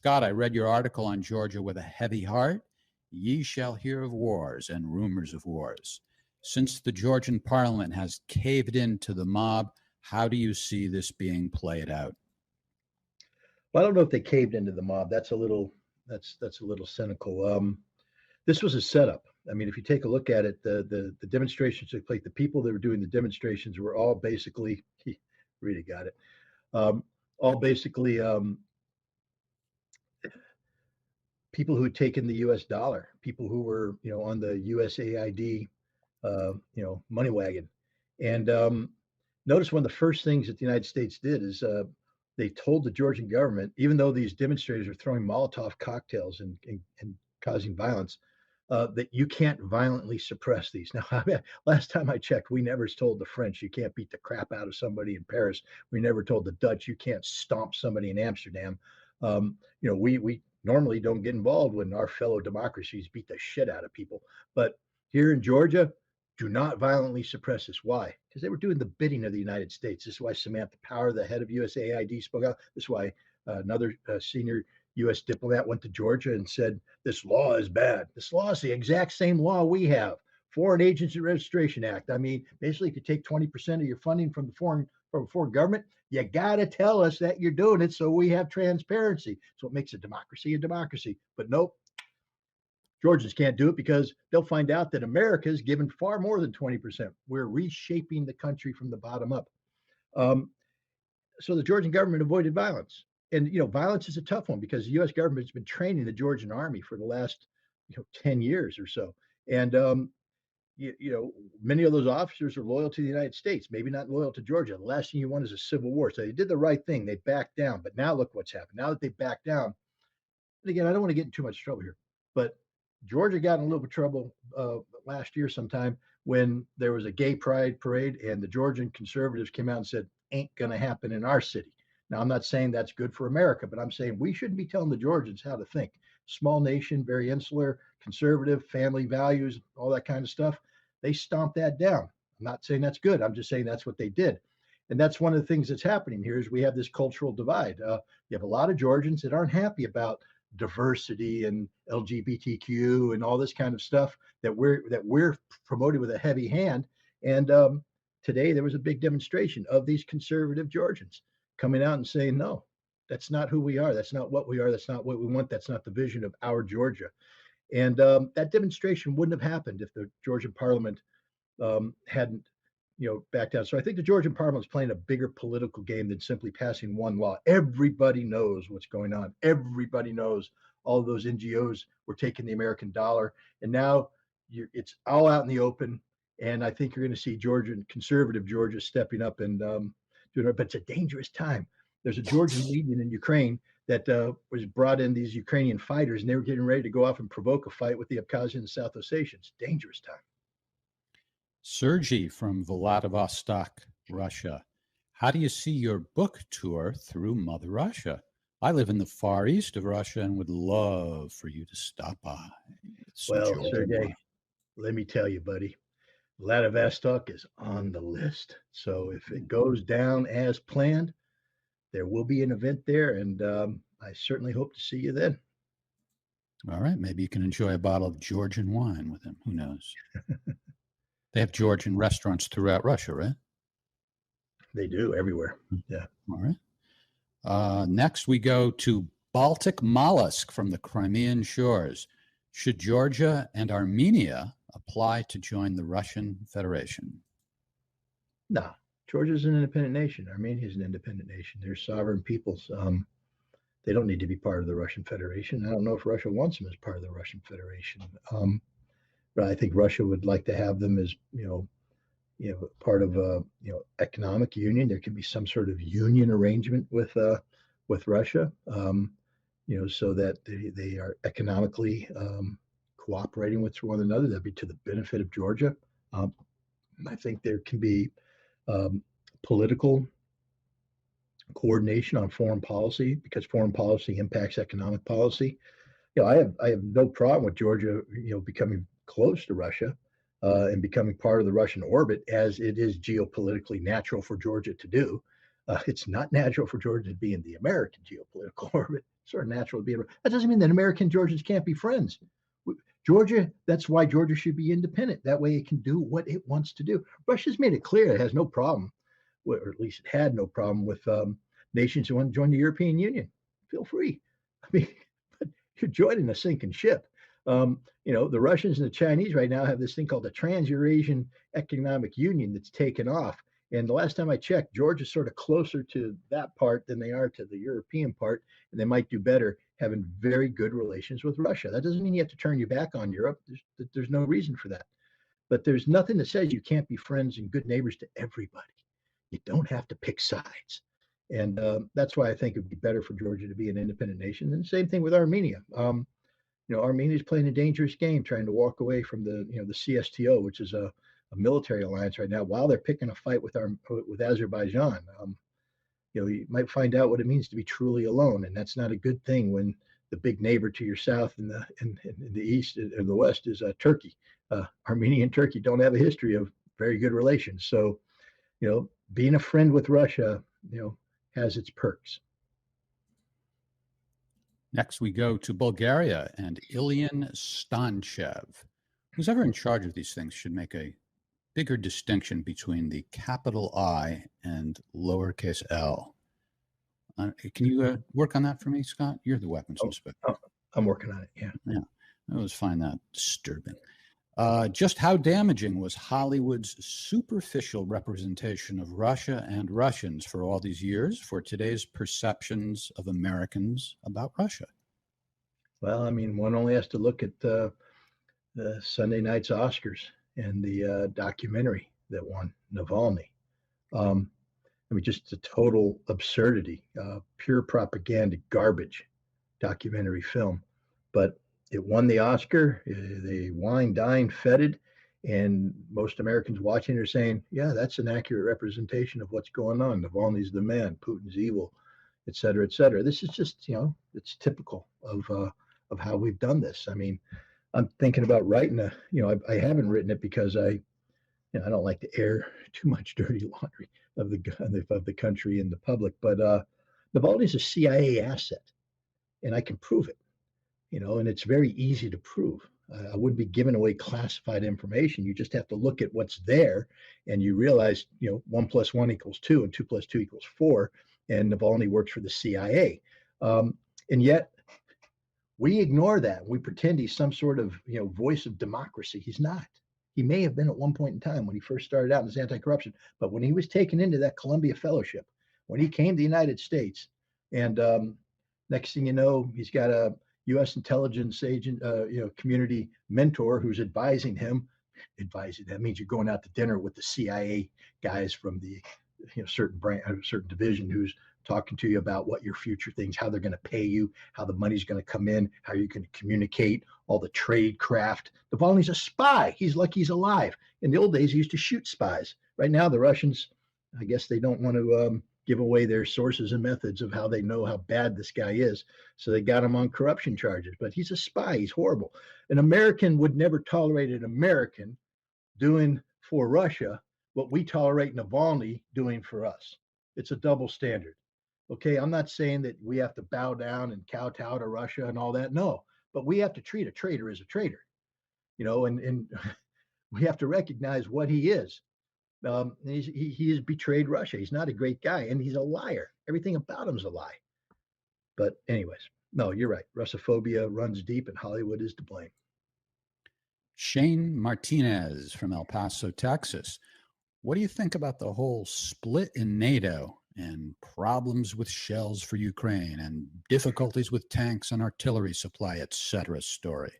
Scott, I read your article on Georgia with a heavy heart. Ye shall hear of wars and rumors of wars. Since the Georgian parliament has caved in to the mob, how do you see this being played out? Well, I don't know if they caved into the mob. That's a little cynical. This was a setup. I mean, if you take a look at it, the demonstrations took place. The people that were doing the demonstrations were all basically, really got it, all basically people who had taken the U.S. dollar, people who were, on the USAID, money wagon. And notice one of the first things that the United States did is they told the Georgian government, even though these demonstrators are throwing Molotov cocktails and causing violence, that you can't violently suppress these. Now, last time I checked, we never told the French you can't beat the crap out of somebody in Paris. We never told the Dutch you can't stomp somebody in Amsterdam. We normally don't get involved when our fellow democracies beat the shit out of people. But here in Georgia, do not violently suppress this. Why? Because they were doing the bidding of the United States. This is why Samantha Power, the head of USAID, spoke out. This is why another senior U.S. diplomat went to Georgia and said, this law is bad. This law is the exact same law we have. Foreign Agents Registration Act. I mean, basically, if you take 20% of your funding from a foreign government, you got to tell us that you're doing it so we have transparency. So it makes a democracy a democracy. But nope, Georgians can't do it because they'll find out that America is given far more than 20%. We're reshaping the country from the bottom up. So the Georgian government avoided violence. And, violence is a tough one because the U.S. government's been training the Georgian army for the last, 10 years or so. And, many of those officers are loyal to the United States, maybe not loyal to Georgia. The last thing you want is a civil war. So they did the right thing. They backed down. But now look what's happened. Now that they backed down, and again, I don't want to get in too much trouble here, but Georgia got in a little bit of trouble last year sometime when there was a gay pride parade and the Georgian conservatives came out and said, ain't going to happen in our city. Now, I'm not saying that's good for America, but I'm saying we shouldn't be telling the Georgians how to think. Small nation, very insular, conservative, family values, all that kind of stuff. They stomped that down. I'm not saying that's good. I'm just saying that's what they did. And that's one of the things that's happening here is we have this cultural divide. You have a lot of Georgians that aren't happy about diversity and LGBTQ and all this kind of stuff that we're promoting with a heavy hand. And today there was a big demonstration of these conservative Georgians coming out and saying, no, that's not who we are. That's not what we are. That's not what we want. That's not the vision of our Georgia. And that demonstration wouldn't have happened if the Georgian parliament hadn't, backed out. So I think the Georgian parliament is playing a bigger political game than simply passing one law. Everybody knows what's going on. Everybody knows all of those NGOs were taking the American dollar. And now it's all out in the open. And I think you're going to see conservative Georgia stepping up and doing it. But it's a dangerous time. There's a Georgian legion in Ukraine that was brought in these Ukrainian fighters, and they were getting ready to go off and provoke a fight with the Abkhazian and South Ossetians. Dangerous time. Sergey from Vladivostok, Russia. How do you see your book tour through Mother Russia? I live in the far east of Russia and would love for you to stop by. Well, Sergey, let me tell you, buddy, Vladivostok is on the list. So if it goes down as planned, there will be an event there, and I certainly hope to see you then. All right. Maybe you can enjoy a bottle of Georgian wine with him. Who knows? They have Georgian restaurants throughout Russia, right? They do everywhere. Yeah. All right. Next, we go to Baltic mollusk from the Crimean shores. Should Georgia and Armenia apply to join the Russian Federation? No. Georgia is an independent nation. Armenia is an independent nation. They're sovereign peoples. They don't need to be part of the Russian Federation. I don't know if Russia wants them as part of the Russian Federation. But I think Russia would like to have them as, part of a, economic union. There can be some sort of union arrangement with Russia, so that they are economically cooperating with one another. That'd be to the benefit of Georgia. I think there can be political coordination on foreign policy because foreign policy impacts economic policy. I have no problem with Georgia, becoming close to Russia and becoming part of the Russian orbit, as it is geopolitically natural for Georgia to do. It's not natural for Georgia to be in the American geopolitical orbit. sort of natural to be. That doesn't mean that American Georgians can't be friends. Georgia, that's why Georgia should be independent. That way it can do what it wants to do. Russia's made it clear it has no problem, or at least it had no problem with nations who want to join the European Union. Feel free. I mean, but you're joining a sinking ship. The Russians and the Chinese right now have this thing called the Trans-Eurasian Economic Union that's taken off. And the last time I checked, Georgia's sort of closer to that part than they are to the European part, and they might do better having very good relations with Russia. That doesn't mean you have to turn your back on Europe. There's no reason for that. But there's nothing that says you can't be friends and good neighbors to everybody. You don't have to pick sides. And that's why I think it would be better for Georgia to be an independent nation. And same thing with Armenia. Armenia is playing a dangerous game, trying to walk away from the CSTO, which is a military alliance right now, while they're picking a fight with Azerbaijan. You might find out what it means to be truly alone, and that's not a good thing when the big neighbor to your south in the east and the west is Turkey. Armenia and Turkey don't have a history of very good relations. So, being a friend with Russia, has its perks. Next, we go to Bulgaria and Ilyan Stanchev. Who's ever in charge of these things should make a bigger distinction between the capital I and lowercase l. Can you work on that for me, Scott? You're the weapons inspector. I'm working on it, yeah. Yeah, I always find that disturbing. Just how damaging was Hollywood's superficial representation of Russia and Russians for all these years for today's perceptions of Americans about Russia? Well, I mean, one only has to look at the Sunday night's Oscars and the documentary that won, Navalny. Just a total absurdity, pure propaganda, garbage documentary film. But it won the Oscar. They wine, dine, feted, and most Americans watching are saying, yeah, that's an accurate representation of what's going on. Navalny's the man, Putin's evil, et cetera, et cetera. This is just, it's typical of how we've done this. I mean, I'm thinking about writing I haven't written it because I don't like to air too much dirty laundry of the country and the public, but Navalny's a CIA asset, and I can prove it. And it's very easy to prove. I wouldn't be giving away classified information. You just have to look at what's there, and you realize, 1 + 1 = 2, and 2 + 2 = 4. And Navalny works for the CIA, and yet we ignore that. We pretend he's some sort of voice of democracy. He's not. He may have been at one point in time when he first started out in his anti-corruption, but when he was taken into that Columbia Fellowship, when he came to the United States, and next thing you know, he's got a U.S. intelligence agent, community mentor who's advising him. Advising, that means you're going out to dinner with the CIA guys from the certain division who's talking to you about what your future things, how they're going to pay you, how the money's going to come in, how you can communicate, all the trade craft. Navalny's a spy. He's lucky he's alive. In the old days, he used to shoot spies. Right now, the Russians, I guess they don't want to give away their sources and methods of how they know how bad this guy is. So they got him on corruption charges, but he's a spy. He's horrible. An American would never tolerate an American doing for Russia what we tolerate Navalny doing for us. It's a double standard. Okay, I'm not saying that we have to bow down and kowtow to Russia and all that. No, but we have to treat a traitor as a traitor, and we have to recognize what he is. He has betrayed Russia. He's not a great guy, and he's a liar. Everything about him's a lie. But anyways, no, you're right. Russophobia runs deep, and Hollywood is to blame. Shane Martinez from El Paso, Texas. What do you think about the whole split in NATO and problems with shells for Ukraine and difficulties with tanks and artillery supply, etc. story?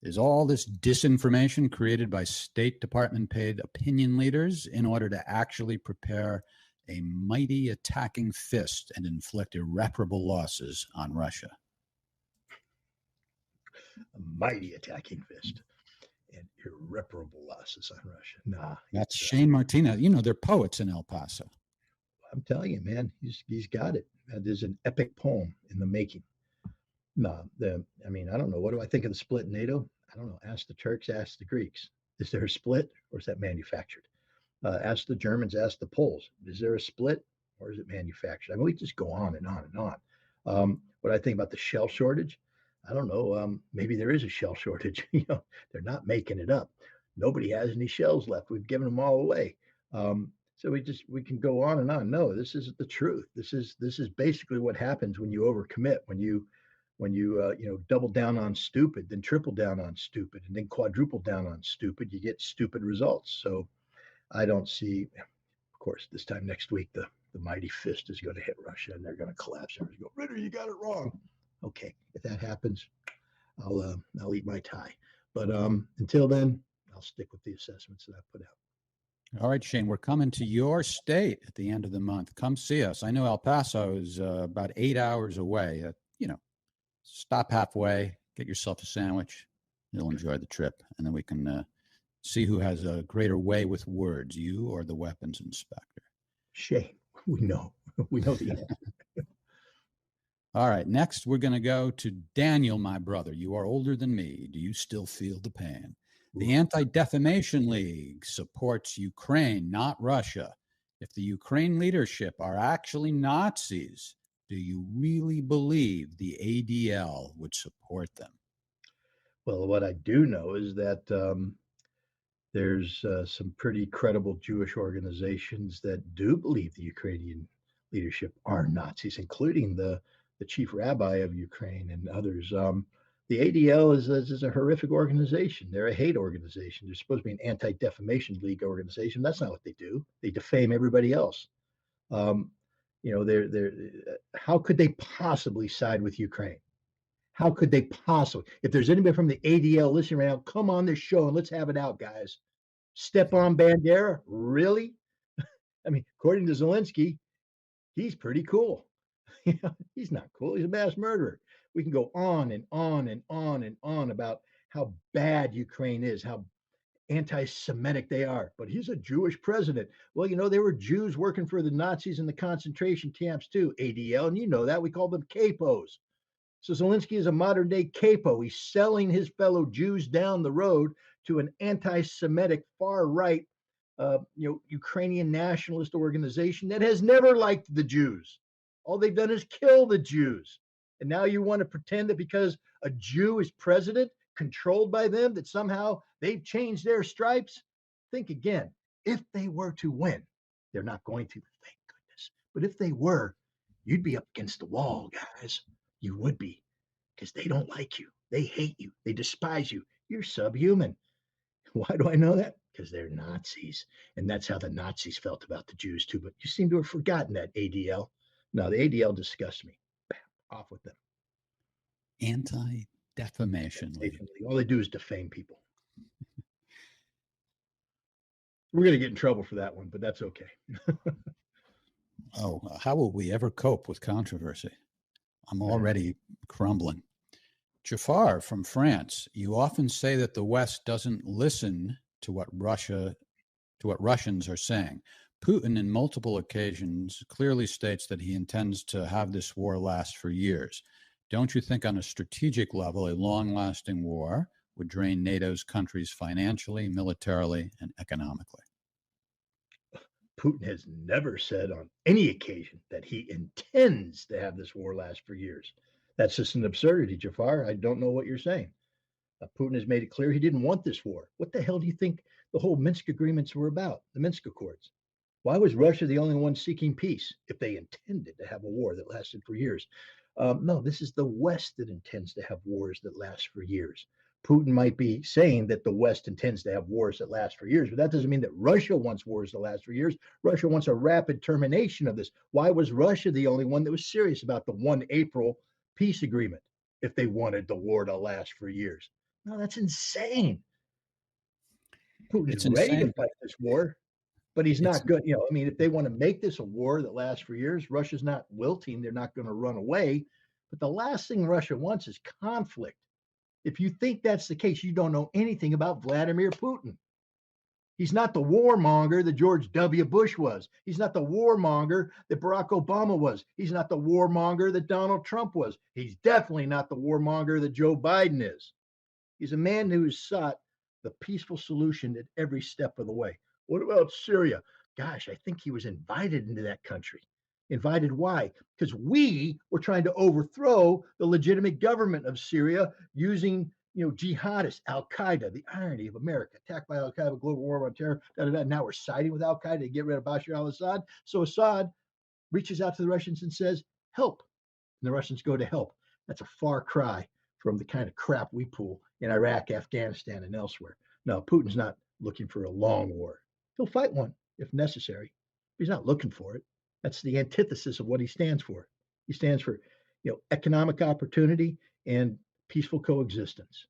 Is all this disinformation created by State Department paid opinion leaders in order to actually prepare a mighty attacking fist and inflict irreparable losses on Russia? A mighty attacking fist and irreparable losses on Russia. Nah. That's Shane Martinez. They're poets in El Paso. I'm telling you, man, he's got it. There's an epic poem in the making. No, I don't know. What do I think of the split in NATO? I don't know. Ask the Turks, ask the Greeks. Is there a split, or is that manufactured? Ask the Germans, ask the Poles. Is there a split, or is it manufactured? We just go on and on and on. What I think about the shell shortage, I don't know. Maybe there is a shell shortage. They're not making it up. Nobody has any shells left. We've given them all away. So we can go on and on. No, this isn't the truth. This is basically what happens when you overcommit, when you double down on stupid, then triple down on stupid, and then quadruple down on stupid. You get stupid results. So I don't see. Of course, this time next week, the mighty fist is going to hit Russia, and they're going to collapse. Everybody's go, Ritter, you got it wrong. Okay, if that happens, I'll eat my tie. But until then, I'll stick with the assessments that I put out. All right, Shane, we're coming to your state at the end of the month. Come see us. I know El Paso is about 8 hours away. Stop halfway, get yourself a sandwich. You'll enjoy the trip, and then we can see who has a greater way with words, you or the weapons inspector. Shane, we know the answer. All right, next we're going to go to Daniel, my brother. You are older than me. Do you still feel the pain? The Anti-Defamation League supports Ukraine, not Russia. If the Ukraine leadership are actually Nazis, do you really believe the ADL would support them? Well, what I do know is that there's some pretty credible Jewish organizations that do believe the Ukrainian leadership are Nazis, including the chief rabbi of Ukraine and others. The ADL is a horrific organization. They're a hate organization. They're supposed to be an anti-defamation league organization. That's not what they do. They defame everybody else. They're how could they possibly side with Ukraine? How could they possibly? If there's anybody from the ADL listening right now, come on this show and let's have it out, guys. Stepan Bandera, really? I mean, according to Zelensky, he's pretty cool. He's not cool. He's a mass murderer. We can go on and on and on and on about how bad Ukraine is, how anti-Semitic they are. But he's a Jewish president. Well, there were Jews working for the Nazis in the concentration camps too, ADL, and you know that. We call them capos. So Zelensky is a modern day capo. He's selling his fellow Jews down the road to an anti-Semitic far right, Ukrainian nationalist organization that has never liked the Jews. All they've done is kill the Jews. And now you want to pretend that because a Jew is president, controlled by them, that somehow they've changed their stripes? Think again. If they were to win, they're not going to, thank goodness. But if they were, you'd be up against the wall, guys. You would be, because they don't like you. They hate you. They despise you. You're subhuman. Why do I know that? Because they're Nazis. And that's how the Nazis felt about the Jews, too. But you seem to have forgotten that, ADL. No, the ADL disgusts me. Bam, off with them. Anti-Defamation League. All they do is defame people. We're going to get in trouble for that one, but that's okay. Oh, how will we ever cope with controversy? I'm already crumbling. Jafar from France, you often say that the West doesn't listen to what Russians are saying. Putin, in multiple occasions, clearly states that he intends to have this war last for years. Don't you think on a strategic level, a long-lasting war would drain NATO's countries financially, militarily, and economically? Putin has never said on any occasion that he intends to have this war last for years. That's just an absurdity, Jafar. I don't know what you're saying. Putin has made it clear he didn't want this war. What the hell do you think the whole Minsk agreements were about, the Minsk Accords? Why was Russia the only one seeking peace if they intended to have a war that lasted for years? No, this is the West that intends to have wars that last for years. Putin might be saying that the West intends to have wars that last for years, but that doesn't mean that Russia wants wars that last for years. Russia wants a rapid termination of this. Why was Russia the only one that was serious about the 1 April peace agreement if they wanted the war to last for years? No, that's insane. Putin is ready to fight this war, but he's not good. If they want to make this a war that lasts for years, Russia's not wilting. They're not going to run away. But the last thing Russia wants is conflict. If you think that's the case, you don't know anything about Vladimir Putin. He's not the warmonger that George W. Bush was. He's not the warmonger that Barack Obama was. He's not the warmonger that Donald Trump was. He's definitely not the warmonger that Joe Biden is. He's a man who has sought the peaceful solution at every step of the way. What about Syria? Gosh, I think he was invited into that country. Invited why? Because we were trying to overthrow the legitimate government of Syria using jihadists, Al Qaeda, the irony of America, attacked by Al Qaeda, global war on terror. Now we're siding with Al Qaeda to get rid of Bashar al Assad. So Assad reaches out to the Russians and says, help. And the Russians go to help. That's a far cry from the kind of crap we pull in Iraq, Afghanistan, and elsewhere. No, Putin's not looking for a long war. He'll fight one if necessary. But he's not looking for it. That's the antithesis of what he stands for. He stands for, economic opportunity and peaceful coexistence.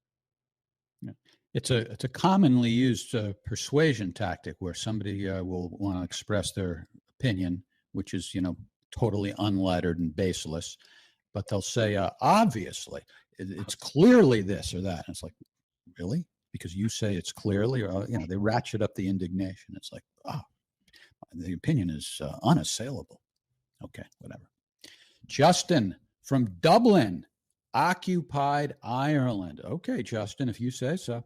Yeah. It's a commonly used persuasion tactic where somebody will want to express their opinion, which is totally unlettered and baseless, but they'll say, obviously, it's clearly this or that. And it's like, really? Because you say it's clearly, or they ratchet up the indignation. It's like, the opinion is unassailable. Okay, whatever. Justin from Dublin, occupied Ireland. Okay, Justin, if you say so.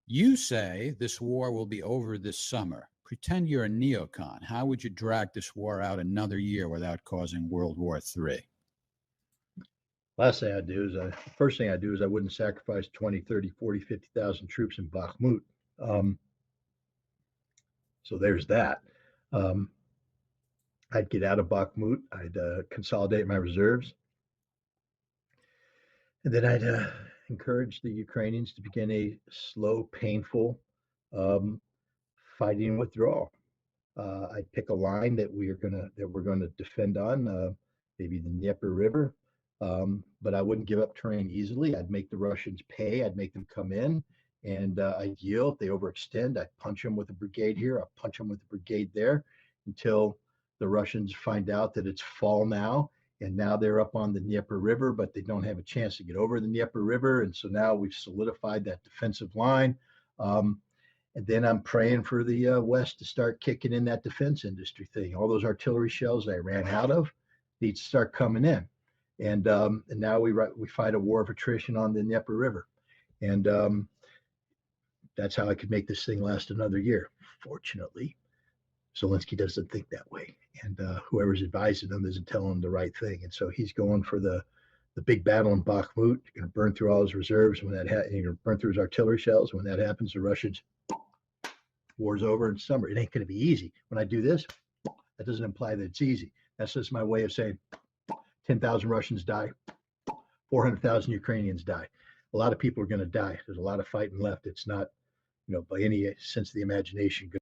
You say this war will be over this summer. Pretend you're a neocon. How would you drag this war out another year without causing World War III? First thing I do is I wouldn't sacrifice 20, 30, 40, 50,000 troops in Bakhmut. So there's that. I'd get out of Bakhmut. I'd consolidate my reserves. And then I'd encourage the Ukrainians to begin a slow, painful fighting withdrawal. I'd pick a line that we're gonna defend on, maybe the Dnieper River, but I wouldn't give up terrain easily. I'd make the Russians pay. I'd make them come in, and I'd yield. If they overextend, I'd punch them with a brigade here. I'll punch them with a brigade there until the Russians find out that it's fall now. And now they're up on the Dnieper River, but they don't have a chance to get over the Dnieper River. And so now we've solidified that defensive line. And then I'm praying for the West to start kicking in that defense industry thing. All those artillery shells I ran out of need to start coming in. And now we fight a war of attrition on the Dnieper River. And that's how I could make this thing last another year. Fortunately, Zelensky doesn't think that way. And whoever's advising him isn't telling him the right thing. And so he's going for the big battle in Bakhmut. You're going to burn through all his reserves. When that you're going to burn through his artillery shells. When that happens, the Russians, war's over in summer. It ain't going to be easy. When I do this, that doesn't imply that it's easy. That's just my way of saying 10,000 Russians die, 400,000 Ukrainians die. A lot of people are going to die. There's a lot of fighting left. It's not, by any sense of the imagination,